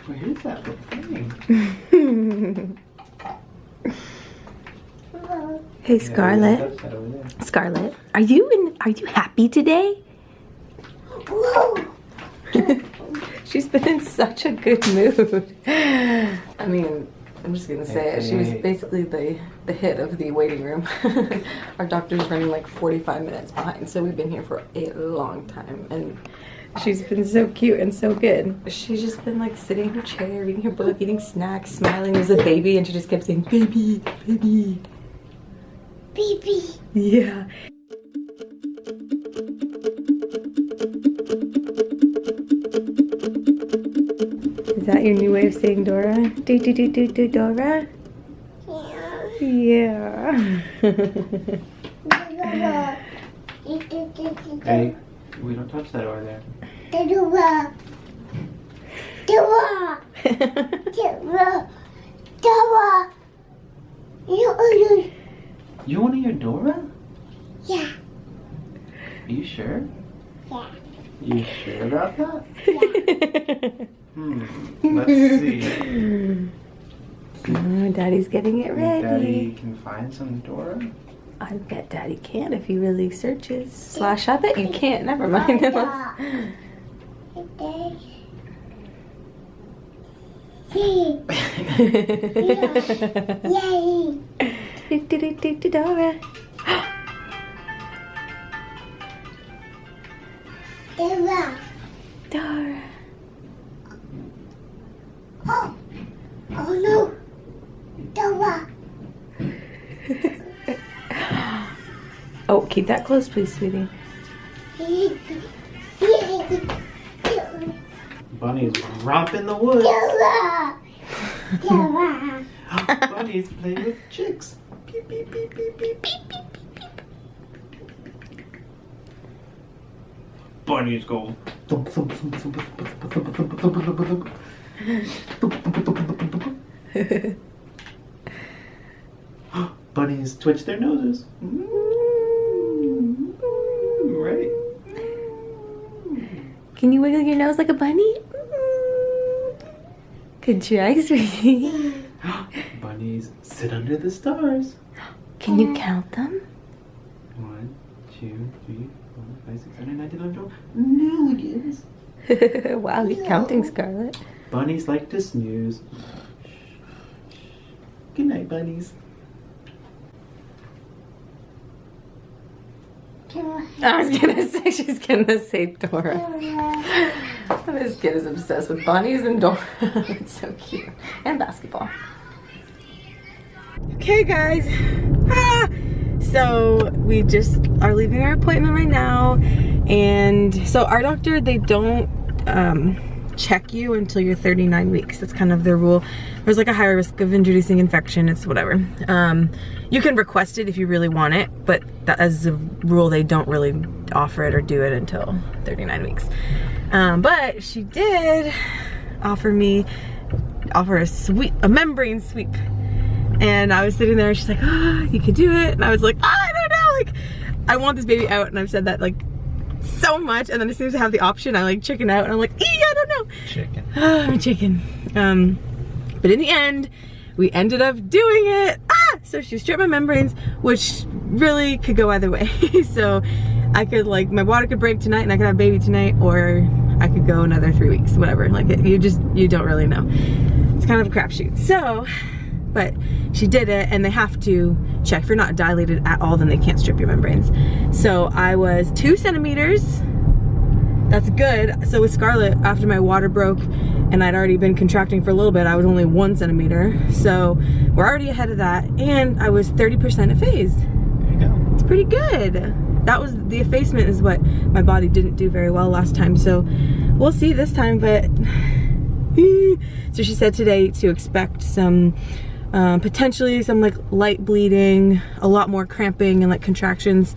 Where is that thing? Hey, Scarlett. Scarlett, are you happy today? She's been in such a good mood. I mean, I'm just gonna say it. She was basically the hit of the waiting room. Our doctor's running like 45 minutes behind, so we've been here for a long time, and she's been so cute and so good. She's just been like sitting in her chair, reading her book, eating snacks, smiling as a baby, and she just kept saying, baby, baby. Baby. Yeah. Is that your new way of saying Dora? Do do do do do Dora? Yeah. Yeah. Hey, we don't touch that over there. Dora. Dora. Dora. Dora. You want to hear Dora? Yeah. Are you sure? Yeah. You sure about that? Yeah. Let's see. Oh, Daddy's getting it ready. Daddy can find some Dora? I bet Daddy can if he really searches. I bet you can't. Never mind. Yay! Dora. Dora. Dora. Oh. Oh no. Dora. Oh, keep that close, please, sweetie. Bunny's romp in the woods. Dora. Dora. Bunny's playing with chicks. Beep, beep, beep, beep, beep, beep, beep, beep. Bunnies go. Thump, thump, thump, thump, thump, thump, thump, thump, thump, thump, thump. Bunnies twitch their noses. Right. Can you wiggle your nose like a bunny? Good try, sweetie. Bunnies sit under the stars. Can you count them? 1, 2, 3, 4, 5, 6, 7, 8, 9, 10, 11, 12. Nulligans. Wow, you're counting, Scarlett. Bunnies like to snooze. Good night, bunnies. I was gonna say, she's gonna say Dora. This kid is obsessed with bunnies and Dora. It's so cute. And basketball. Okay, guys. So we just are leaving our appointment right now. And so our doctor, they don't check you until you're 39 weeks. That's kind of their rule. There's like a higher risk of introducing infection. It's whatever. You can request it if you really want it, but that, as a rule, they don't really offer it or do it until 39 weeks. But she did offer a membrane sweep. And I was sitting there and she's like, oh, you can do it. And I was like, oh, I don't know, like, I want this baby out. And I've said that like so much. And then as soon as I have the option, I like chicken out and I'm like, I don't know. Chicken. I'm a chicken. But in the end, we ended up doing it. So she stripped my membranes, which really could go either way. So I could like, my water could break tonight and I could have a baby tonight, or I could go another 3 weeks, whatever. Like you don't really know. It's kind of a crapshoot. So, but she did it, and they have to check. If you're not dilated at all, then they can't strip your membranes. So I was 2 centimeters. That's good. So with Scarlett, after my water broke and I'd already been contracting for a little bit, I was only 1 centimeter. So we're already ahead of that. And I was 30% effaced. There you go. It's pretty good. That was, the effacement is what my body didn't do very well last time. So we'll see this time, but so she said today to expect some potentially some like light bleeding, a lot more cramping and like contractions.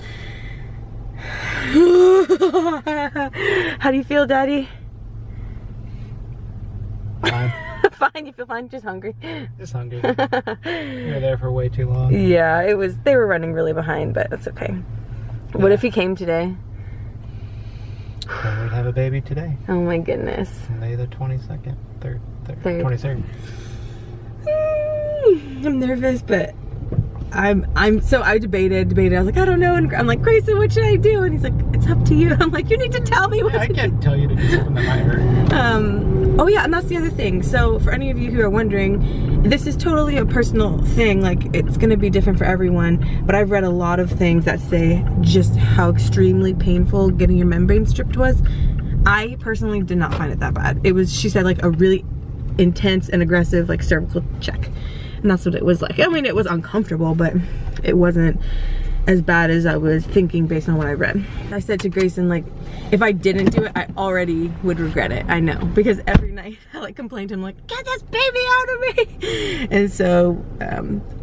How do you feel, Daddy? Fine. Fine, you feel fine, just hungry. Just hungry. We were there for way too long. Yeah, they were running really behind, but that's okay. Yeah. What if he came today? Then we'd have a baby today. Oh my goodness. May the 22nd. Third. 23rd. 23rd. I'm nervous, but so I debated. I was like, I don't know. And I'm like, Grayson, what should I do? And he's like, it's up to you. I'm like, you need to tell me what I to can't do. tell you to do something that might hurt. Oh yeah, and that's the other thing. So for any of you who are wondering, this is totally a personal thing. Like, it's gonna be different for everyone, but I've read a lot of things that say just how extremely painful getting your membrane stripped was. I personally did not find it that bad. It was, she said, like a really intense and aggressive like cervical check. And that's what it was like. I mean, it was uncomfortable, but it wasn't as bad as I was thinking based on what I read. I said to Grayson, like, if I didn't do it, I already would regret it. I know, because every night I like complained to him, like, get this baby out of me. And so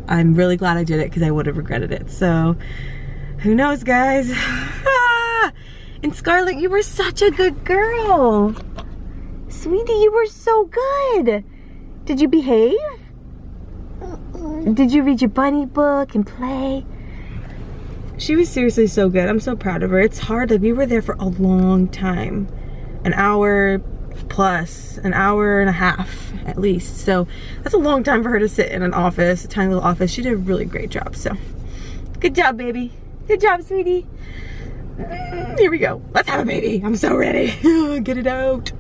I'm really glad I did it, because I would have regretted it. So who knows, guys? And Scarlett, you were such a good girl. Sweetie, you were so good. Did you behave? Did you read your bunny book and play? She was seriously so good. I'm so proud of her. It's hard. Like, we were there for a long time. An hour plus, an hour and a half at least. So that's a long time for her to sit in an office, a tiny little office. She did a really great job. So good job, baby. Good job, sweetie. Here we go. Let's have a baby. I'm so ready. Get it out.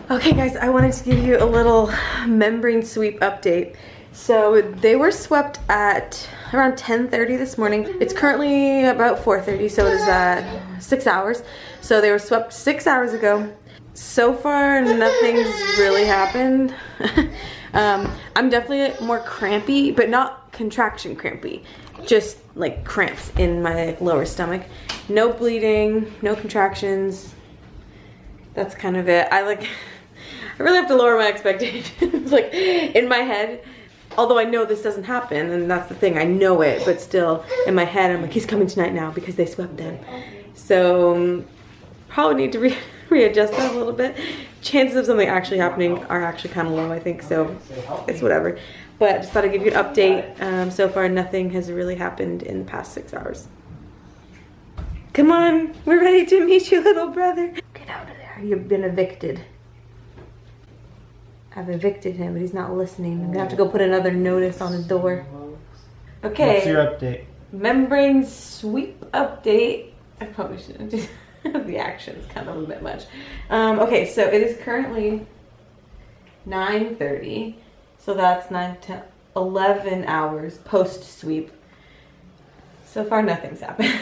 Okay, guys, I wanted to give you a little membrane sweep update. So they were swept at around 10:30 this morning. It's currently about 4:30, so it is 6 hours. So they were swept 6 hours ago. So far, nothing's really happened. I'm definitely more crampy, but not contraction crampy. Just like cramps in my lower stomach. No bleeding, no contractions. That's kind of it. I really have to lower my expectations. Like, in my head, although I know this doesn't happen, and that's the thing, I know it, but still in my head I'm like, he's coming tonight now because they swept him. So probably need to readjust that a little bit. Chances of something actually happening are actually kind of low, I think, so it's whatever. But I just thought I'd give you an update. So far nothing has really happened in the past 6 hours. Come on, we're ready to meet you, little brother. Get out of there, you've been evicted. I've evicted him, but he's not listening. I'm gonna have to go put another notice on his door. Okay. What's your update? Membrane sweep update. I probably shouldn't do the action's kind of a bit much. Okay, so it is currently 9:30. So that's 9 to 11 hours post sweep. So far nothing's happened.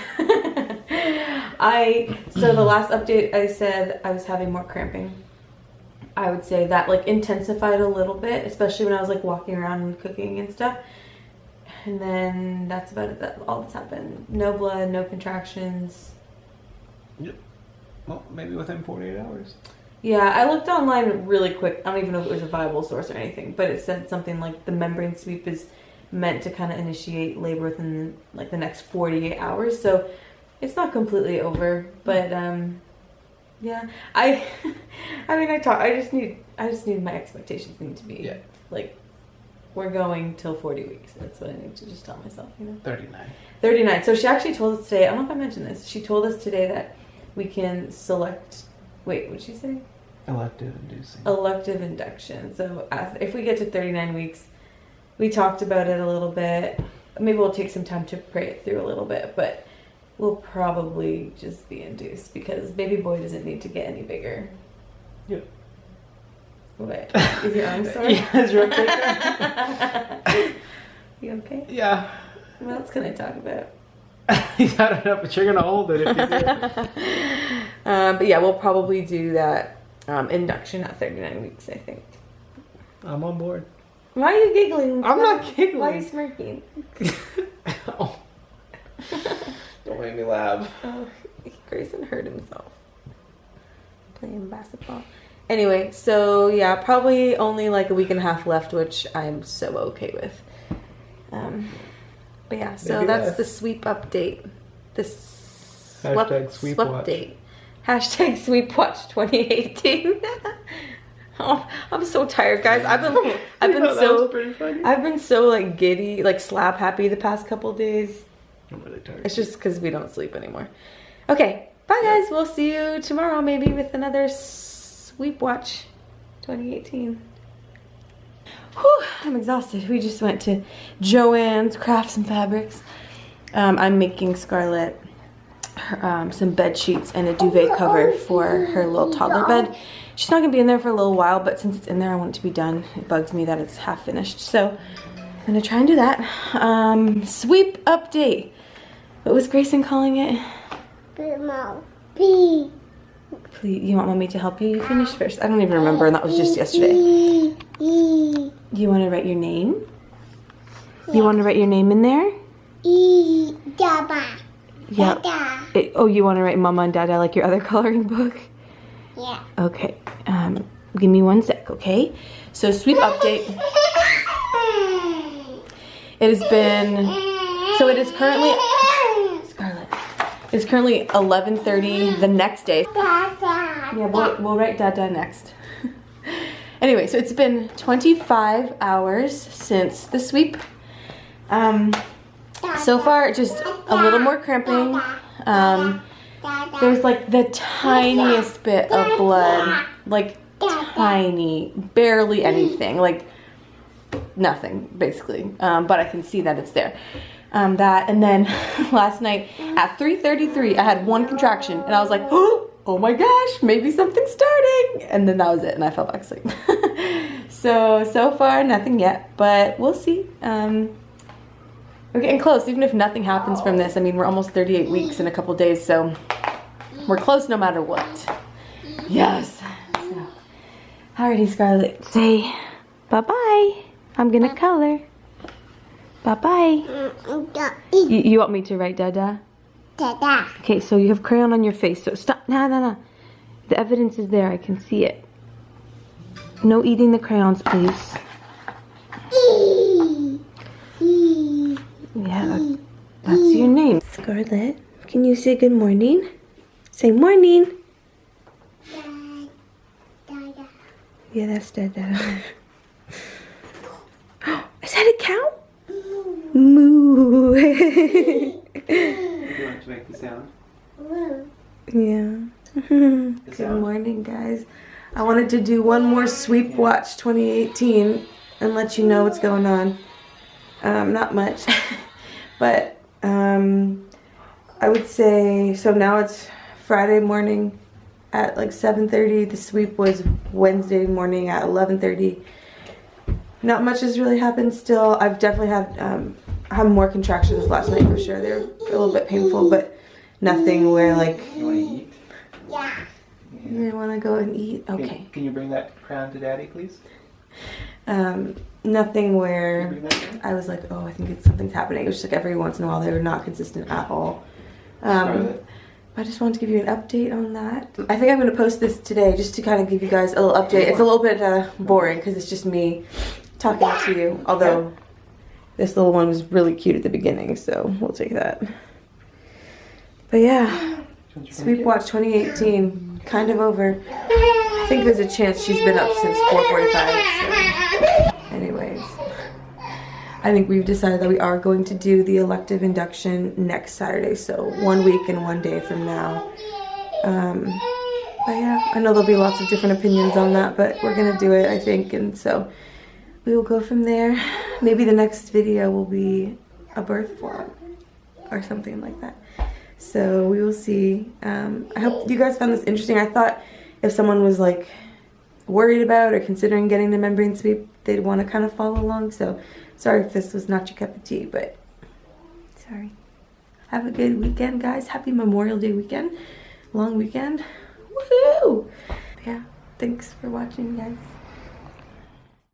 So the last update I said I was having more cramping. I would say that like intensified a little bit, especially when I was like walking around and cooking and stuff. And then that's about it. That's all that's happened. No blood, no contractions. Yep. Well, maybe within 48 hours. Yeah, I looked online really quick. I don't even know if it was a viable source or anything, but it said something like the membrane sweep is meant to kind of initiate labor within like the next 48 hours. So it's not completely over, but yeah. I just need my expectations need to be like, we're going till 40 weeks. That's what I need to just tell myself, you know. 39. So she actually told us today, I don't know if I mentioned this, she told us today that we can select, wait, what'd she say? Elective induction. So if we get to 39 weeks, we talked about it a little bit. Maybe we'll take some time to pray it through a little bit, but we'll probably just be induced because baby boy doesn't need to get any bigger. Yep. What? Is your arm sore? Yeah, is your okay? You okay? Yeah. What else can I talk about? I don't know, but you're gonna hold it if you do. But yeah, we'll probably do that induction at 39 weeks, I think. I'm on board. Why are you giggling? I'm not giggling. Why are you smirking? Oh. Don't make me laugh. Oh, Grayson hurt himself playing basketball. Anyway, so yeah, probably only like a week and a half left, which I'm so okay with. But yeah, so maybe that's the sweep update. This hashtag sweep watch. Update. Hashtag sweep watch 2018. Oh, I'm so tired, guys. I've been so like giddy, like slap happy the past couple days. I'm really tired. It's just because we don't sleep anymore. Okay, bye guys. We'll see you tomorrow maybe with another Sweep Watch 2018. Whew, I'm exhausted. We just went to Joann's, craft some fabrics. I'm making Scarlett some bed sheets and a duvet cover for her little toddler bed. She's not gonna be in there for a little while, but since it's in there, I want it to be done. It bugs me that it's half finished. So I'm gonna try and do that. Sweep update. What was Grayson calling it? Please, you want mommy to help you? You finish first. I don't even remember, and that was just yesterday. Do you want to write your name? You want to write your name in there? Yeah. Oh, you want to write Mama and Dada like your other coloring book? Yeah. Okay. Give me 1 sec, okay? So sweep update. It has been. So it is currently. Scarlett. It's currently 11:30 the next day. Yeah, we'll write Dada next. Anyway, so it's been 25 hours since the sweep. So far, just a little more cramping. There's like the tiniest bit of blood, like tiny, barely anything, like nothing basically. But I can see that it's there. That, and then last night at 3:33, I had 1 contraction, and I was like, oh my gosh, maybe something's starting. And then that was it, and I fell back asleep. So far, nothing yet, but we'll see. We're getting close, even if nothing happens from this. I mean, we're almost 38 weeks in a couple days, so we're close no matter what. Yes. So, alrighty, Scarlett, say bye-bye. I'm gonna color. Bye-bye. You want me to write Dada? Dada. Okay, so you have crayon on your face, so stop. No. The evidence is there, I can see it. No eating the crayons, please. Yeah, that's your name. Scarlett, can you say good morning? Say morning. Dada. Yeah, that's Dada. Is that a cow? Moo. Do you want to make the sound? Yeah. Good morning, guys. I wanted to do one more Sweep Watch 2018 and let you know what's going on. Not much, but I would say, so now it's Friday morning at like 7:30. The sweep was Wednesday morning at 11:30. Not much has really happened still. I've definitely had more contractions last night for sure. They're a little bit painful, but nothing where like. You want to eat? Yeah. You want to go and eat? Okay. Can you bring that crown to Daddy, please? Nothing where Can you bring that down? I was like, oh, I think something's happening. It was just like every once in a while they were not consistent at all. I just wanted to give you an update on that. I think I'm going to post this today just to kind of give you guys a little update. It's a little bit boring because it's just me talking to you. Although this little one was really cute at the beginning, so we'll take that. But yeah, Sweep Watch 2018, kind of over. I think there's a chance she's been up since 4:45. So. Anyways, I think we've decided that we are going to do the elective induction next Saturday, so 1 week and 1 day from now. But yeah, I know there'll be lots of different opinions on that, but we're gonna do it, I think, and so we will go from there. Maybe the next video will be a birth vlog or something like that. So we will see. I hope you guys found this interesting. I thought if someone was like worried about or considering getting the membrane sweep, they'd want to kind of follow along. So sorry if this was not your cup of tea, but sorry. Have a good weekend, guys. Happy Memorial Day weekend. Long weekend. Woohoo! Yeah, thanks for watching, guys.